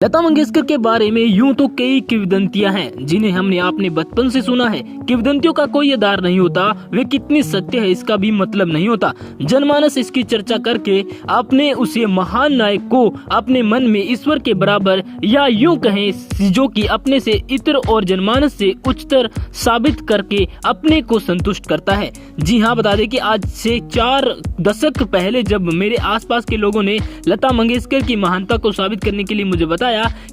लता मंगेशकर के बारे में यूं तो कई किंवदंतियां हैं जिन्हें हमने अपने बचपन से सुना है। किंवदंतियों का कोई आधार नहीं होता, वे कितनी सत्य है इसका भी मतलब नहीं होता। जनमानस इसकी चर्चा करके अपने उसे महान नायक को अपने मन में ईश्वर के बराबर या यूं कहें जो कि अपने से इतर और जनमानस से उच्चतर साबित करके अपने को संतुष्ट करता है। जी हाँ, बता दें कि आज से 4 दशक पहले जब मेरे आसपास के लोगों ने लता मंगेशकर की महानता को साबित करने के लिए मुझे बताया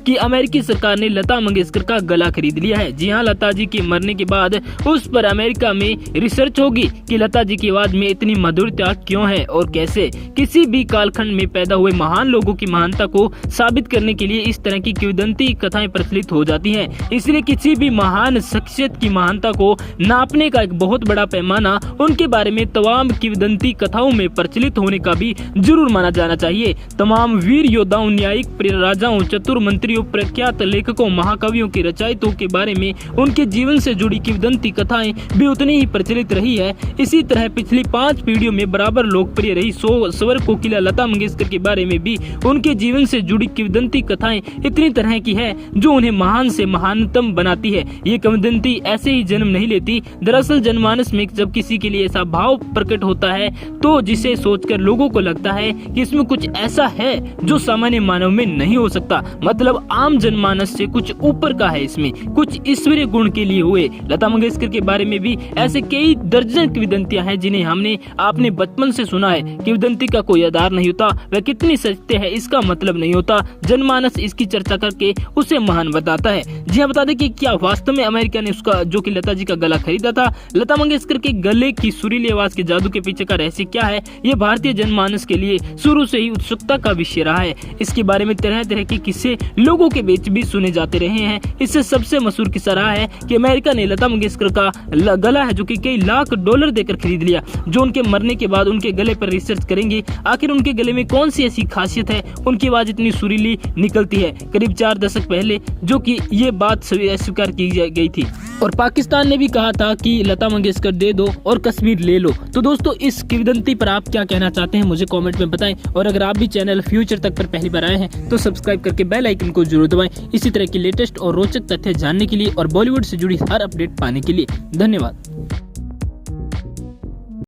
कि अमेरिकी सरकार ने लता मंगेशकर का गला खरीद लिया है। जी हाँ, लता जी के मरने के बाद उस पर अमेरिका में रिसर्च होगी कि लता जी की आवाज में इतनी मधुरता क्यों है और कैसे। किसी भी कालखंड में पैदा हुए महान लोगों की महानता को साबित करने के लिए इस तरह की किंवदंती कथाएं प्रचलित हो जाती हैं। इसलिए किसी भी महान शख्सियत की महानता को नापने का एक बहुत बड़ा पैमाना उनके बारे में तमाम किंवदंती कथाओं में प्रचलित होने का भी जरूर माना जाना चाहिए। तमाम वीर योद्धाओं, न्यायिक राजाओं, चतुर मंत्रियों, प्रख्यात लेखकों, महाकवियों के रचयितों के बारे में उनके जीवन से जुड़ी किंवदंती कथाएं भी उतनी ही प्रचलित रही है। इसी तरह पिछली 5 पीढ़ियों में बराबर लोकप्रिय रही स्वर कोकिला लता मंगेशकर के बारे में भी उनके जीवन से जुड़ी किंवदंती कथाएं इतनी तरह की है जो उन्हें महान से महानतम बनाती है। ये किंवदंती ऐसे ही जन्म नहीं लेती। दरअसल जनमानस में जब किसी के लिए ऐसा भाव प्रकट होता है तो जिसे सोचकर लोगों को लगता है कि इसमें कुछ ऐसा है जो सामान्य मानव में नहीं हो सकता, मतलब आम जनमानस से कुछ ऊपर का है, इसमें कुछ ईश्वरीय गुण के लिए हुए। लता मंगेशकर के बारे में भी ऐसे कई दर्जन किंवदंतियां हैं जिन्हें हमने अपने बचपन से सुना है। किंवदंती का कोई आधार नहीं होता, वह कितनी सत्य है इसका मतलब नहीं होता। जनमानस इसकी चर्चा करके उसे महान बताता है। जी हाँ, बता दें कि क्या वास्तव में अमेरिका ने उसका जो कि लता जी का गला खरीदा था। लता मंगेशकर के गले की सुरीली आवाज के जादू के पीछे का रहस्य क्या है, ये भारतीय जनमानस के लिए शुरू से ही उत्सुकता का विषय रहा है। इसके बारे में तरह तरह के किस्से लोगों के बीच भी सुने जाते रहे हैं। इससे सबसे मशहूर किस्सा रहा है कि अमेरिका ने लता मंगेशकर का गला है जो कि कई लाख डॉलर देकर खरीद लिया, जो उनके मरने के बाद उनके गले पर रिसर्च करेंगे आखिर उनके गले में कौन सी ऐसी खासियत है उनकी आवाज इतनी सुरीली निकलती है। करीब 4 दशक पहले जो कि ये बात स्वीकार की गई थी और पाकिस्तान ने भी कहा था कि लता मंगेशकर दे दो और कश्मीर ले लो। तो दोस्तों, इस किंवदंती पर आप क्या कहना चाहते हैं मुझे कमेंट में बताएं और अगर आप भी चैनल फ्यूचर तक पर पहली बार आए हैं तो सब्सक्राइब करके बेल आइकन को जरूर दबाएं इसी तरह की लेटेस्ट और रोचक तथ्य जानने के लिए और बॉलीवुड से जुड़ी हर अपडेट पाने के लिए। धन्यवाद।